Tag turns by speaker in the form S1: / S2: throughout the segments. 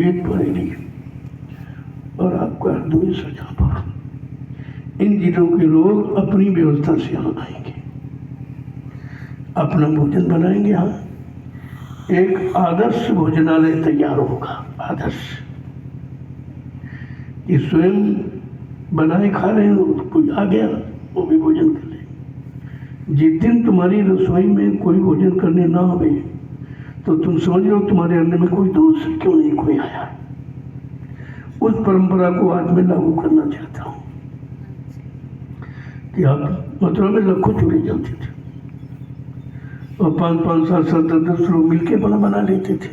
S1: पेट भरेगी और आपका हृदय सजा पर। इन दिनों के लोग अपनी व्यवस्था से यहाँ आएंगे, अपना भोजन बनाएंगे। यहाँ एक आदर्श भोजनालय तैयार होगा, आदर्श, कि स्वयं बनाए खा रहे हैं, कोई आ गया वो भी भोजन कर ले। जिस दिन तुम्हारी रसोई में कोई भोजन करने ना आवे तो तुम समझ लो तुम्हारे अन्न में कोई दोष है, क्यों नहीं कोई आया। उस परंपरा को आज मैं लागू करना चाहता हूँ कि आप मथुरा में लाखों चूल्हे जलते थे और 5-5, 7-7, 10 लोग मिलके बना लेते थे,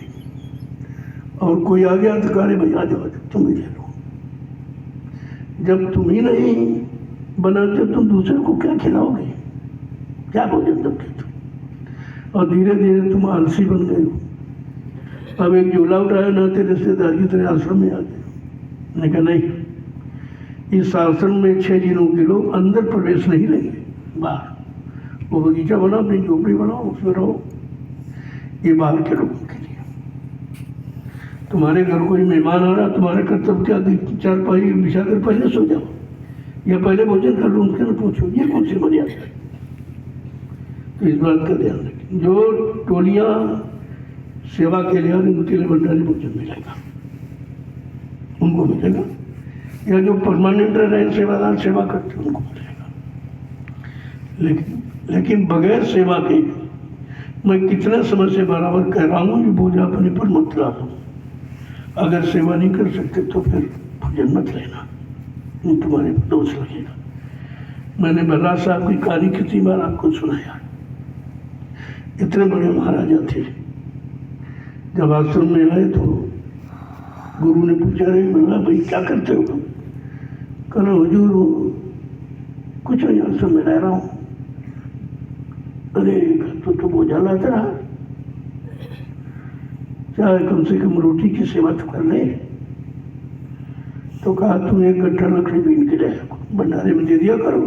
S1: और कोई आ गया तो कह भाई आ जाओ तुम ही ले लो। जब तुम ही नहीं बनाते तुम दूसरे को क्या खिलाओगे, क्या भोजन दोगे तुम? और धीरे धीरे तुम आलसी बन गए हो। अब एक झोला उठाया ना तेरे रिश्तेदार की तरह आश्रम में आ गए। मैंने कहा नहीं, इस आश्रम में 6 दिनों के लोग अंदर प्रवेश नहीं लेंगे, बाहर वो बगीचा बना, अपनी झोपड़ी बनाओ, उसमें रहो, ये बाहर के लोगों के लिए। तुम्हारे घर कोई मेहमान आ रहा, तुम्हारा कर्तव्य क्या, 4 बिछा कर पहले सो जाओ या पहले भोजन कर लो, उनसे न पूछो, ये कौन सी मर्यादा है? तो इस बात का ध्यान रखें। जो टोलियाँ सेवा के लिए उनके लिए भंडारी भोजन मिलेगा, उनको मिलेगा, या जो परमानेंट रहे सेवादार सेवा करते उनको मिलेगा। लेकिन बगैर सेवा के मैं कितने समय से बराबर कह रहा हूँ कि बोझा अपने पर मत ला दो। अगर सेवा नहीं कर सकते तो फिर भोजन मत लेना, तुम्हारे पर दोष लगेगा। मैंने बल्ला साहब की कहानी कितनी बार आपको सुनाया। इतने बड़े महाराजा थे, जब आश्रम में आए तो गुरु ने पूछा, रे बल्ला भाई क्या करते हो? कहना हुजूर कुछ नहीं, आश्रम में रह रहा हूँ। अरे तो बोझा लाता रहा, चाहे कम से कम रोटी की सेवा तो कर ले। तो कहा तुम 1 गट्ठा लकड़ी बीन के रहे भंडारे में दे दिया करो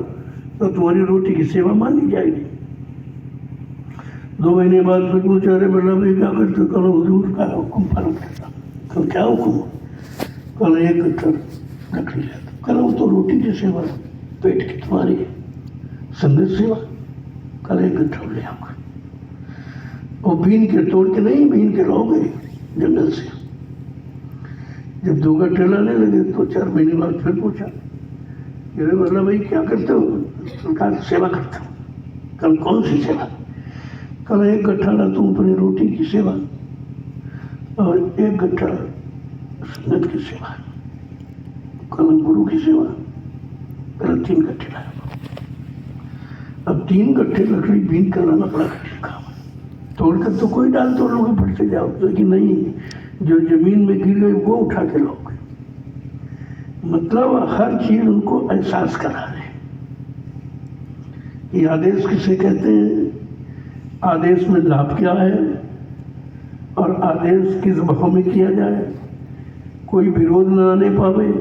S1: तो तुम्हारी रोटी की सेवा मानी जाएगी। 2 महीने बाद फिर पूछा, रे बल्ला भाई क्या करते? कल हुजूर का हुक्म पालन करता। कल क्या हुक्म? कल 1 गट्ठा लकड़ी लेता। कल वो तो रोटी की सेवा, पेट की तुम्हारी संगत सेवा। कल 1 गट्ठा ले आओगे, और बीन के तोड़ के नहीं, बीन के लाओगे जंगल से। जब 2 गट्ठे लाने लगे तो 4 महीने बाद फिर पूछा, अरे बल्ला भाई क्या करते हो? कहा सेवा करता हूँ। कल कौन सी सेवा? कल 1 गट्ठा ला तुम अपनी रोटी की सेवा और 1 गट्ठा संगत की सेवा। कल गुरु की सेवा। कल 3 गट्ठे लाया। अब 3 गट्ठे लकड़ी बीन कर लाना बड़ा कठिन काम है। तोड़कर तो कोई डाल तोड़ लोगे, फटते जाओ, लेकिन नहीं, जो जमीन में गिर गई वो उठा के लाओगे। मतलब हर चीज उनको एहसास करा रहे। ये आदेश किसे कहते हैं? आदेश में लाभ क्या है और आदेश किस भाव में किया जाए, कोई विरोध न आने पावे,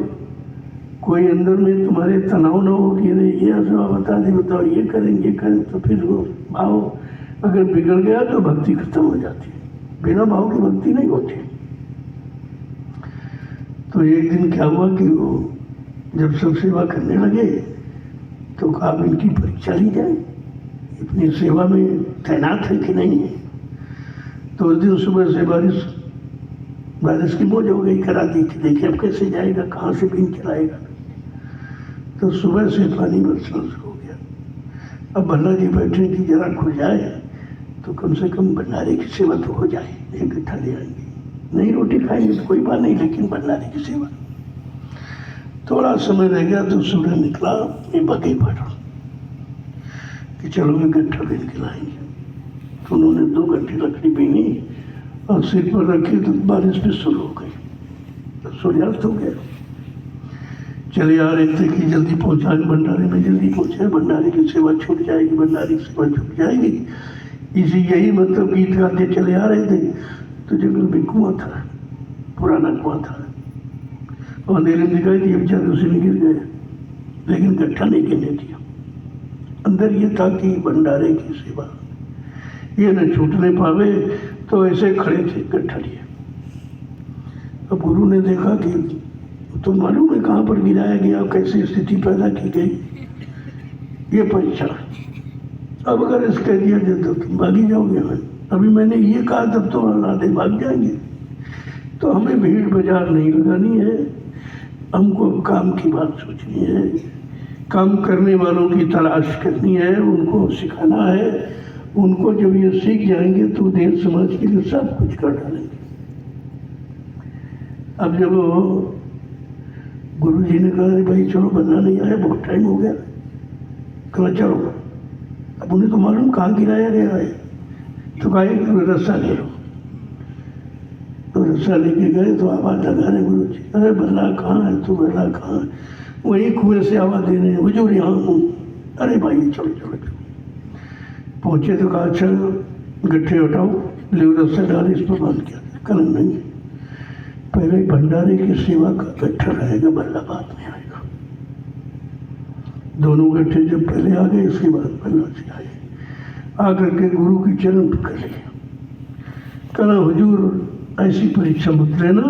S1: कोई अंदर में तुम्हारे तनाव न हो कि ये ऐसा बता दी, बताओ ये करें, तो फिर वो भाव अगर बिगड़ गया तो भक्ति खत्म हो जाती है। बिना भाव की भक्ति नहीं होती। तो एक दिन क्या हुआ कि वो जब सब सेवा करने लगे तो कहा इनकी परीक्षा ली जाए, अपनी सेवा में तैनात है कि नहीं है। तो उस दिन सुबह से बारिश की मौज हो गई, करा दी कि देखिए अब कैसे जाएगा, कहाँ से बीन चलाएगा। तो सुबह से पानी बरसना शुरू हो गया। अब भल्ला जी बैठे कि जरा खुल जाए तो कम से कम भंडारे की सेवा तो हो जाए। 1 गट्ठा ले आएंगे, नहीं रोटी खाएंगे तो कोई बात नहीं, लेकिन भंडारे की सेवा। थोड़ा समय रह गया तो सूर्य निकला, ये बगे पर कि चलो 1 गट्ठा बीन के लाएंगे। तो उन्होंने 2 गट्ठे लकड़ी बीनी और सिर पर रखी तो बारिश भी शुरू हो गई। तो सूर्यास्त हो गया। चले आ रहे थे कि जल्दी पहुँचाए, भंडारे में जल्दी पहुँचाए, भंडारे की सेवा छूट जाएगी, भंडारे की सेवा छूट जाएगी। इसी यही मतलब गीत गाते चले आ रहे थे तो जंगल में कुआं था, पुराना कुआं था, और अंधेरे में दिखाई दिया, बेचारे उसी में गिर गए, लेकिन गट्ठा नहीं गिरने दिया। अंदर ये था कि भंडारे की सेवा ये न छूटने पावे, तो ऐसे खड़े थे गट्ठा लिए। अब गुरु ने देखा कि तो मालूम है कहाँ पर गिराया गया, कैसे स्थिति पैदा की गई, ये परीक्षा। अब अगर इस कह दिया जाए तो तुम भागी जाओगे, अभी मैंने ये कहा तब तो आधे भाग जाएंगे। तो हमें भीड़ बाजार नहीं लगानी है, हमको काम की बात सोचनी है, काम करने वालों की तलाश करनी है, उनको सिखाना है। उनको जब ये सीख जाएंगे तो देश समाज के लिए सब कुछ कर डालेंगे। अब जब गुरु जी ने कहा भाई चलो बनना नहीं आया, बहुत टाइम हो गया, कहा चलो। अब उन्हें तो मालूम कहाँ गिराया गया है, तो कहा एक रस्सा ले लो। तो रस्सा लेके गए तो आवाज़ लगा रहे गुरु जी, अरे बल्ला कहाँ है तू, बल्ला कहाँ है? वही कुएं से आवाज़ दे रहे, हुजूर यहाँ हूँ। अरे भाई चलो चलो चलो। पहुँचे तो कहा अच्छा गट्ठे हटाओ, ले रस्सा डाल, इस पर बांध किया। कल नहीं, पहले भंडारे की सेवा का गट्ठा रहेगा, बल्ला बाद में आएगा। दोनों गट्ठे जब पहले आ गए, इसके बाद बल्ला से आए। आकर के गुरु के चरण पकड़ लिए, कहना हुजूर ऐसी परीक्षा मत लेना,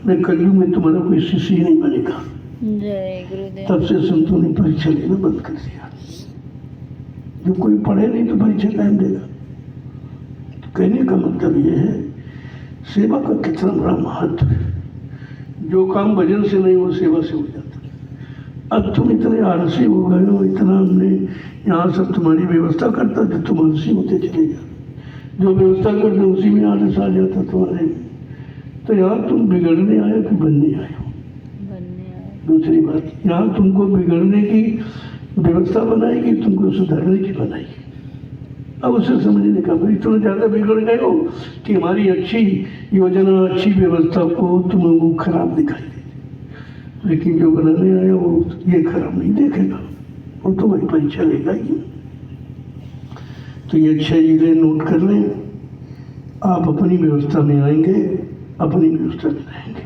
S1: मैं कलयुग में तुम्हारा कोई शिष्य ही नहीं बनेगा। तब से संतों ने परीक्षा लेना बंद कर दिया। जो कोई पढ़े नहीं तो परीक्षा टाइम देगा। तो कहने का मतलब ये है सेवा का कितना बड़ा महत्व है। जो काम भजन से नहीं वो सेवा से हो जाता है। अब तुम इतने आलसी हो गए हो, इतना हमने यहाँ सब तुम्हारी व्यवस्था करता जो तुम आलसी होते चले जाते, जो व्यवस्था करते उसी में आलस आ जाता तुम्हारे में। तो यहाँ तुम बिगड़ने आए कि बनने आए हो? दूसरी बात, यहाँ तुमको बिगड़ने की व्यवस्था बनाएगी, तुमको सुधारने की बनाएगी। अब उसे समझने का, भाई इतना ज़्यादा बिगड़ गए हो कि हमारी अच्छी योजना, अच्छी व्यवस्था को तुम्हें वो खराब दिखाई दे, लेकिन जो बनाने आया वो ये खराब नहीं देखेगा, वो तो वही परीक्षा लेगा ही। तो ये 6 चीज़ें नोट कर लें। आप अपनी व्यवस्था में आएंगे, अपनी व्यवस्था में रहेंगे,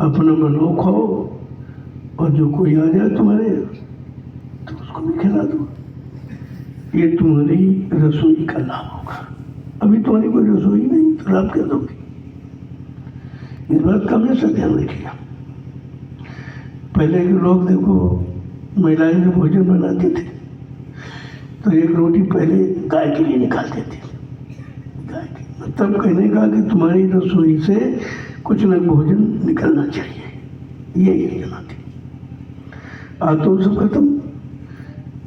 S1: अपना बनाओ खाओ, और जो कोई आ जाए तुम्हारे तो उसको भी खिला दो। ये तुम्हारी रसोई का लाभ होगा। अभी तुम्हारी कोई रसोई नहीं तो लाभ क्या दोगी? इस बात का हमेशा ध्यान रखिएगा। पहले के लोग देखो महिलाएं जो भोजन बनाती थी तो एक रोटी पहले गाय के लिए निकालते थे। गाय की मतलब कहने का कि तुम्हारी रसोई से कुछ न भोजन निकलना चाहिए, ये योजना थी। आज तो सब खत्म।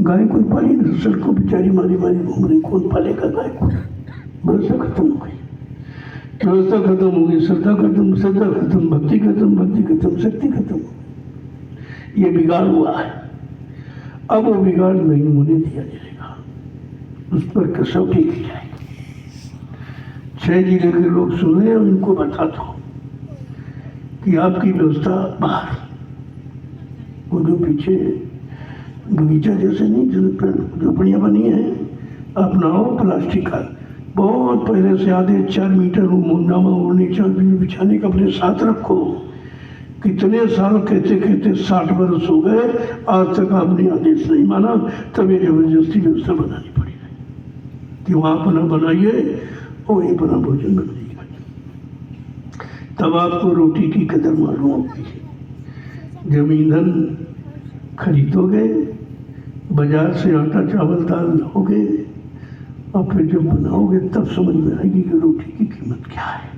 S1: गाय कोई पाली नहीं, सड़कों बेचारी मारी मारी घूम रही, कौन पालेगा गाय को? व्यवस्था खत्म हो गई, व्यवस्था खत्म हो गई, श्रद्धा खत्म, श्रद्धा खत्म, भक्ति खत्म, भक्ति खत्म, शक्ति खत्म हो गई। ये बिगाड़ हुआ है। अब वो बिगाड़ नहीं होने दिया जाएगा, उस पर कसौटी की जाएगी। 6 जिले के लोग सुने और उनको बता दो कि आपकी व्यवस्था बाहर, वो जो पीछे बगीचा जैसे नहीं झोपड़ियाँ बनी है, अपनाओ प्लास्टिक का। बहुत पहले से आधे 4 मीटर मुंडामा ओढ़ने बिछाने का अपने साथ रखो। कितने साल कहते कहते 60 वर्ष हो गए, आज तक आपने आदेश नहीं माना, तब ये जबरदस्ती व्यवस्था बनानी पड़ी कि वहाँ अपना बनाइए और वहीं अपना भोजन बनाइएगा। तब आपको रोटी की कदर मालूम होगी। जब ईंधन खरीदोगे, बाजार से आटा चावल दाल लाओगे और फिर जब बनाओगे तब समझ में आएगी कि रोटी की कीमत क्या है।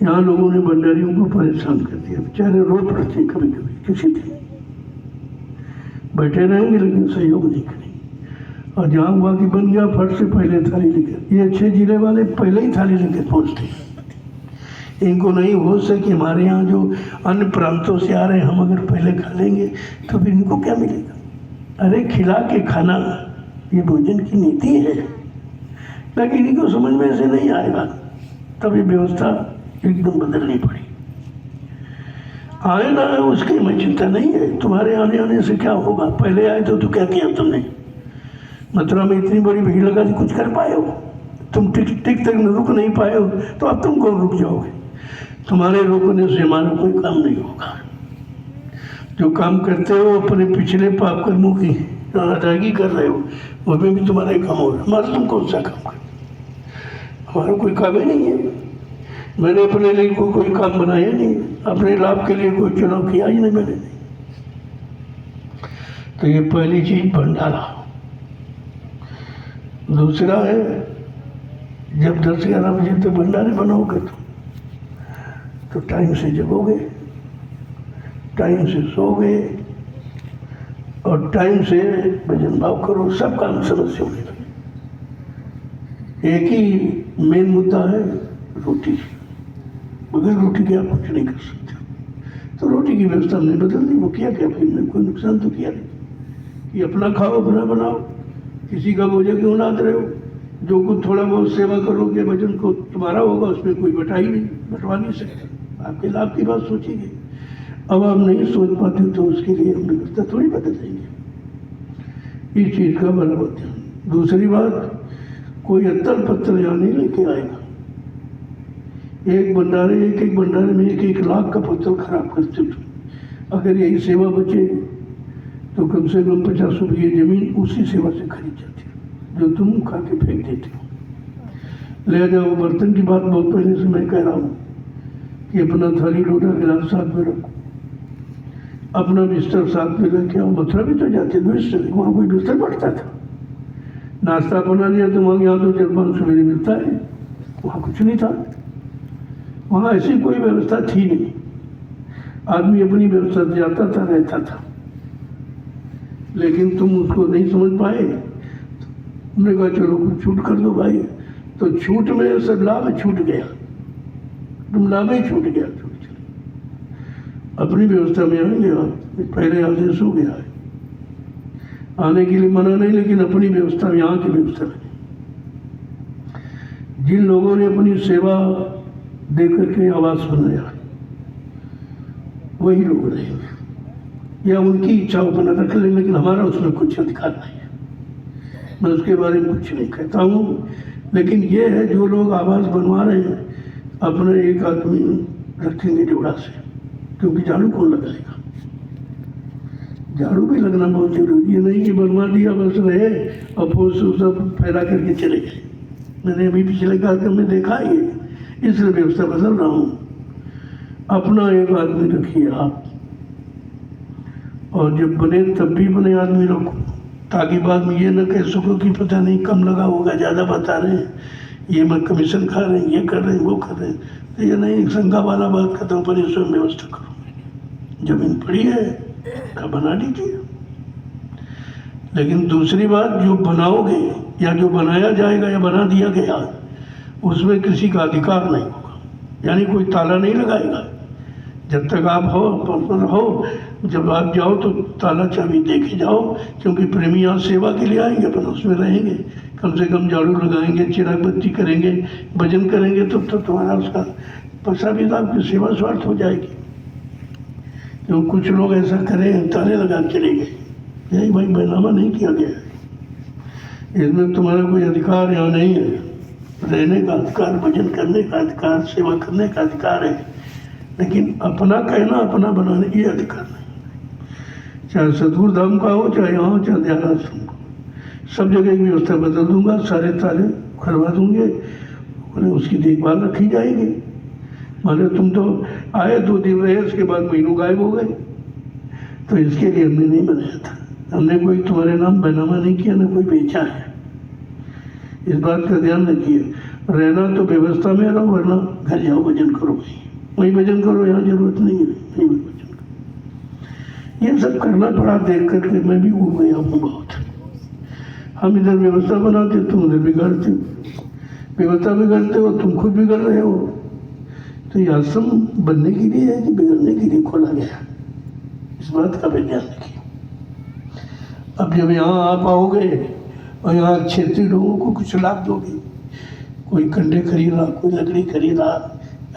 S1: यहाँ लोगों ने भंडारियों को परेशान कर दिया, बेचारे रो पड़ते हैं कभी कभी, किसी दिन बैठे रहेंगे लेकिन सहयोग नहीं करेंगे। और जहाँ हुआ कि बन गया, फट से पहले थाली लेकर, ये 6 जिले वाले पहले ही थाली लेकर पहुँचते हैं। इनको नहीं हो सके हमारे यहाँ जो अन्य प्रांतों से आ रहे हैं, हम अगर पहले खा लेंगे तो फिर इनको क्या मिलेगा? अरे खिला के खाना ये भोजन की नीति है, लेकिन इनको समझ में ऐसे नहीं आएगा। तब ये व्यवस्था एकदम बदलनी पड़ी। आए ना आए उसकी हमें चिंता नहीं है, तुम्हारे आने से क्या होगा। पहले आए तो क्या किया तुमने? मथुरा में इतनी बड़ी भीड़ लगा दी, कुछ कर पाए हो? तुम टिक तक रुक नहीं पाए हो, तो अब तुम कौन रुक जाओगे? तुम्हारे रोकने से हमारा कोई काम नहीं होगा। जो काम करते हो अपने पिछले पाप कर्मों की अदायगी कर रहे हो, उसमें भी तुम्हारा काम हो रहा है। हमारा तुम कौन सा काम कर? हमारा कोई काम ही नहीं है। मैंने अपने लिए कोई काम बनाया नहीं, अपने लाभ के लिए कोई चुनाव किया ही नहीं मैंने। तो ये पहली चीज भंडारा। दूसरा है, जब 10-11 बजे तक भंडारे बनाओगे तो टाइम से जगोगे, टाइम से सोओगे और टाइम से भजन भाव करो, सब काम समझ से होने लगे। एक ही मेन मुद्दा है रोटी। बगैर रोटी के आप कुछ नहीं कर सकते। तो रोटी की व्यवस्था हमने बदल दी। वो किया क्या भाई, हमने कोई नुकसान तो किया नहीं कि अपना खाओ अपना बनाओ, किसी का बोझा क्यों लाद रहे हो। जो कुछ थोड़ा बहुत सेवा करोगे भजन को तुम्हारा होगा, उसमें कोई बटाई नहीं, बटवा नहीं सकते। आपके लाभ की बात सोचिए। अब आप नहीं सोच पाते तो उसके लिए हम व्यवस्था थोड़ी बदल देंगे। इस चीज़ का बराबर ध्यान। दूसरी बात, कोई अत्तल पत्थर यहाँ नहीं लेके आएगा। एक भंडारे में 1-1 लाख का पत्थर खराब करते थे। अगर यही सेवा बचे तो कम से कम 50 रुपये जमीन उसी सेवा से खरीद जाती है जो तुम खा के फेंक देते हो। ले जाओ। बर्तन की बात बहुत पहले से मैं कह रहा हूँ कि अपना थाली लोटा गिलास साथ में रखो, अपना बिस्तर साथ में रखे आओ। मथुरा भी तो जाते बिस्तर, वहाँ कोई बिस्तर पड़ता था। नाश्ता बना लिया तो वहाँ यहाँ तो जलपान सवेरे मिलता है, वहाँ कुछ नहीं था। वहाँ ऐसी कोई व्यवस्था थी नहीं। आदमी अपनी व्यवस्था से जाता था, रहता था। लेकिन तुम उसको नहीं समझ पाए। हमने कहा चलो कुछ छूट कर दो भाई। तो छूट में सब लाभ छूट गया, तुम लाभ ही छूट गया। अपनी व्यवस्था में आएंगे आप, पहले आदेश हो गया है आने के लिए मना नहीं, लेकिन अपनी व्यवस्था में, यहाँ की व्यवस्था में। जिन लोगों ने अपनी सेवा दे करके आवास बनाया वही लोग रहेंगे, या उनकी इच्छाओं पर न रख लें, लेकिन हमारा उसमें कुछ अधिकार नहीं है। मैं उसके बारे में कुछ नहीं कहता हूँ। लेकिन ये है, जो लोग आवास बनवा रहे हैं अपने एक आदमी रखेंगे जोड़ा से, क्योंकि झाड़ू कौन लगाएगा। झाड़ू भी लगना बहुत जरूरी है। नहीं कि बनवा दिया बस रहे और फूस सब फैला करके चले गए। मैंने अभी पिछले कार्यक्रम में देखा ही है, इसलिए व्यवस्था बदल रहा हूँ। अपना एक आदमी रखिए आप, और जब बने तब भी बने आदमी रखो, ताकि बाद में ये न कह सको कि पता नहीं कम लगा होगा, ज़्यादा बता रहे हैं, ये मैं कमीशन खा रहे हैं, ये कर रहे हैं, वो कर रहे हैं। तो ये नहीं, संगा वाला बात खत्म पर इसमें व्यवस्था करो। जमीन पड़ी है का बना लीजिए। लेकिन दूसरी बात, जो बनाओगे या जो बनाया जाएगा या बना दिया गया, उसमें किसी का अधिकार नहीं होगा, यानी कोई ताला नहीं लगाएगा। जब तक आप हो, पर्सनल हो, जब आप जाओ तो ताला चाबी दे के जाओ, क्योंकि प्रेमी यहाँ सेवा के लिए आएंगे, अपन उसमें रहेंगे। कम से कम झाड़ू लगाएंगे, चिराग बत्ती करेंगे, भजन करेंगे, तो तुम्हारा उसका पैसा भी आपकी सेवा स्वार्थ हो जाएगी। क्यों कुछ लोग ऐसा करें, ताले लगा चले गए, यही भाई बैनामा नहीं किया गया है। इसमें तुम्हारा कोई अधिकार यहाँ नहीं है। रहने का अधिकार, भजन करने का अधिकार, सेवा करने का अधिकार है, लेकिन अपना कहना, अपना बनाने ये अधिकार नहीं। चाहे सतगुरु धाम का हो, चाहे यहाँ हो, चाहे ध्यानाश्रम का, सब जगह की व्यवस्था बदल दूंगा, सारे ताले खड़वा दूंगे, उसकी देखभाल रखी जाएगी। माने तुम तो आए 2 दिन रहे, उसके बाद महीनों गायब हो गए, तो इसके लिए हमने नहीं बनाया था। हमने कोई तुम्हारे नाम बैनामा नहीं किया, ना कोई बेचा है। इस बात का ध्यान रखिए। रहना तो व्यवस्था में रहो, वरना घर जाओ भजन करो, वही भजन करो, यहाँ जरूरत नहीं है, नहीं भजन करो। ये सब करना पड़ा, देख करके मैं भी उड़ गया हूँ बहुत। हम इधर व्यवस्था बनाते, तुम उधर बिगाड़ते हो, व्यवस्था बिगाड़ते हो, तुम खुद बिगड़ रहे हो। तो ये आश्रम बनने के लिए है कि बिगड़ने के लिए खोला गया, इस बात का भी ध्यान रखिए। अब जब यहाँ आप आओगे और यहाँ क्षेत्रीय लोगों को कुछ लाभ दोगे, कोई कंडे खरीदा, कोई लकड़ी खरीदा,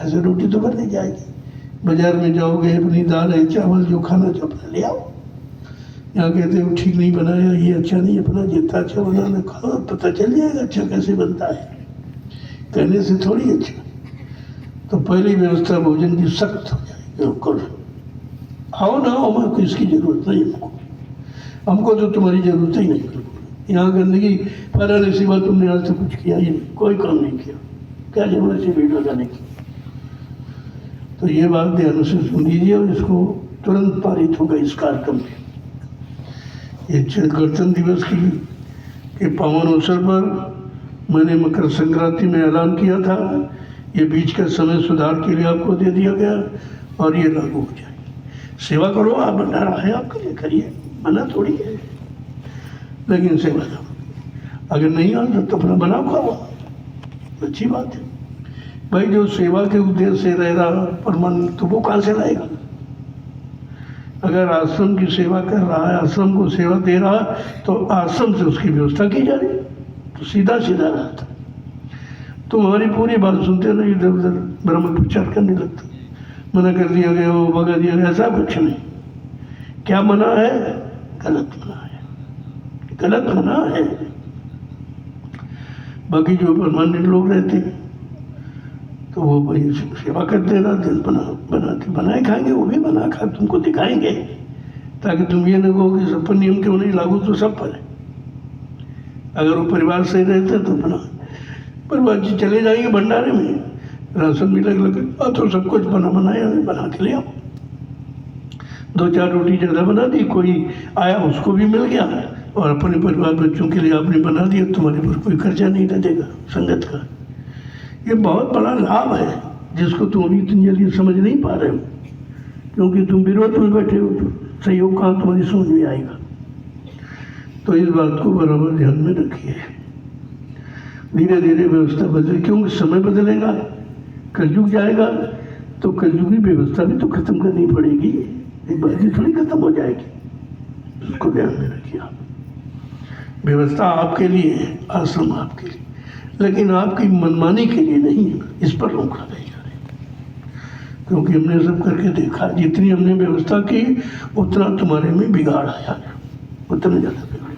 S1: ऐसे रोटी तो बन नहीं जाएगी। बाजार में जाओगे, अपनी दाल है, चावल, जो खाना जो अपना ले आओ। यहाँ कहते हो ठीक नहीं बनाया, ये अच्छा नहीं, अपना जितना अच्छा बनाना खाओ, पता चल जाएगा अच्छा कैसे बनता है, कहने से थोड़ी अच्छा। तो पहली व्यवस्था भोजन की सख्त हो जाएगी। करो, आओ ना आओ, मैं इसकी जरूरत नहीं हमको तो तुम्हारी जरूरत ही नहीं। यहाँ गंदगी फैलाने सिवा तुमने आज तक कुछ किया ही नहीं, कोई काम नहीं किया। क्या जरूरत है भीड़ लगाने की। तो ये बात ध्यान से सुन लीजिए और इसको तुरंत पारित होगा इस कार्यक्रम में। ये गणतंत्र दिवस के पावन अवसर पर मैंने मकर संक्रांति में ऐलान किया था, ये बीच का समय सुधार के लिए आपको दे दिया गया और ये लागू हो जाएगी। सेवा करो, आप भंडारा है आपके लिए, करिए, मना थोड़ी है, लेकिन सेवा करो। अगर नहीं आ तो अपना बनाओ खाओ, अच्छी बात है भाई। जो सेवा के उद्देश्य से रह रहा परमानेंट, तो वो कहाँ से लाएगा? अगर आश्रम की सेवा कर रहा है, आश्रम को सेवा दे रहा, तो आश्रम से उसकी व्यवस्था की जा रही, तो सीधा सीधा रहा था। तुम हमारी पूरी बात सुनते नहीं, इधर उधर ब्रह्म प्रचार करने लगते, मना कर दिया गया, वो भगा दिया गया, ऐसा कुछ नहीं। क्या मना है? गलत मना है, गलत मना है। बाकी जो परमानेंट लोग रहते हैं तो वो भाई सेवा करते रहा, दिन बनाए खाएंगे, वो भी बना खा तुमको दिखाएंगे, ताकि तुम ये न कहो कि सब पर नियम क्यों नहीं लागू, तो सब पर है। अगर वो परिवार सही रहते तो बना, परिवार जी चले जाएंगे भंडारे में, राशन भी लगे तो सब कुछ बना के ले आओ। 2-4 रोटी ज़्यादा बना दी, कोई आया उसको भी मिल गया, और अपने परिवार बच्चों के लिए आपने बना दिया, तुम्हारे पर कोई खर्चा नहीं रहेगा संगत का। ये बहुत बड़ा लाभ है जिसको तुम अभी इतनी जल्दी समझ नहीं पा रहे हो, क्योंकि तुम विरोध में बैठे हो, तो सहयोग कहाँ तुम्हारी समझ में आएगा। तो इस बात को बराबर ध्यान में रखिए। धीरे धीरे व्यवस्था बदले, क्योंकि समय बदलेगा, कलयुग जाएगा, तो कलयुगी व्यवस्था भी तो खत्म करनी पड़ेगी, एक बार थोड़ी खत्म हो जाएगी। उसको ध्यान में रखिए। आप व्यवस्था आपके लिए है, आश्रम आपके लिए, लेकिन आपकी मनमानी के लिए नहीं है। इस पर रोक लगाई जा रही, क्योंकि हमने सब करके देखा, जितनी हमने व्यवस्था की उतना तुम्हारे में बिगाड़ आया, उतना ज़्यादा बिगड़,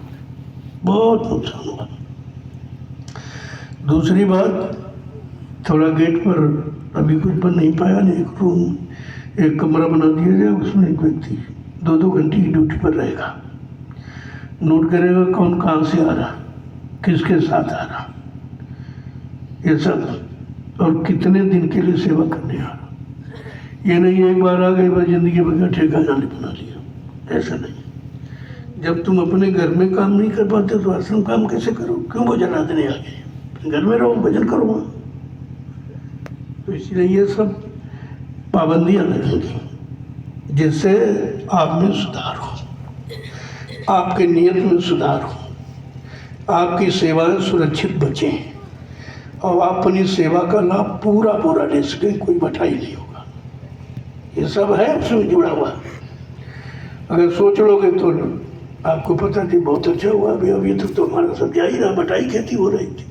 S1: बहुत नुकसान हुआ। दूसरी बात, थोड़ा गेट पर अभी कुछ बन नहीं पाया, नहीं एक रूम, एक कमरा बना दिया जाए, उसमें एक व्यक्ति 2-2 घंटे की ड्यूटी पर रहेगा, नोट करेगा कौन कहाँ से आ रहा, किसके साथ आ रहा, ये सब, और कितने दिन के लिए सेवा करने आ रहा। ये नहीं एक बार आ गए, बस जिंदगी भर का ठेका बना लिया, ऐसा नहीं। जब तुम अपने घर में काम नहीं कर पाते तो आश्रम काम कैसे करो? क्यों भोजन आदने आ गए? घर में रहो, भजन करो वहाँ। तो इसलिए ये सब पाबंदियाँ लगेंगी, जिससे आप में सुधार हो, आपके नियत में सुधार हो, आपकी सेवाएं सुरक्षित बचें, और आप अपनी सेवा का लाभ पूरा ले सकें, कोई बटाई नहीं होगा। ये सब है उसमें जुड़ा हुआ। अगर सोच लोगे तो आपको पता थी बहुत अच्छा हुआ, अभी तक तो हमारा सब जा ही रहा, बटाई खेती हो रही थी।